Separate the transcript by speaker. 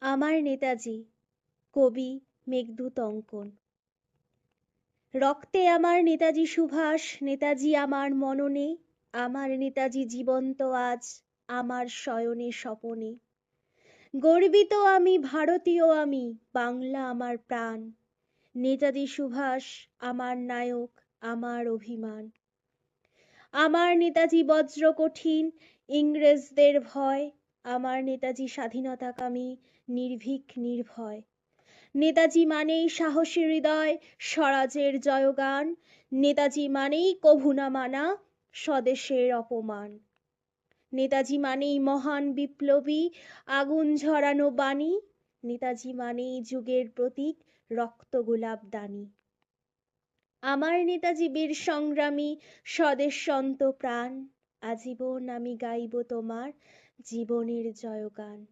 Speaker 1: আমার নেতাজি। কবি মেঘদূত অঙ্কন। রক্তে আমার নেতাজি সুভাষ, নেতাজি আমার মননে, আমার নেতাজি জীবন্ত আজ আমার শয়নে স্বপনে। গর্বিত আমি, ভারতীয় আমি, বাংলা আমার প্রাণ। নেতাজি সুভাষ আমার নায়ক, আমার অভিমান। আমার নেতাজি বজ্র কঠিন, ইংরেজদের ভয়। আমার নেতাজি স্বাধীনতাকামী, নির্ভীক নির্ভয়। নেতাজি মানেই সাহসী হৃদয়, স্বরাজের জয়গান। নেতাজি মানেই কভু না মানা স্বদেশের অপমান। নেতাজি মানেই মহান বিপ্লবী, আগুন ঝরানো বাণী। নেতাজি মানেই যুগের প্রতীক, রক্ত গোলাপ দানি। আমার নেতাজি বীর সংগ্রামী, স্বদেশ সন্ত প্রাণ। আজীবন আমি গাইব তোমার জীবনের জয়গান।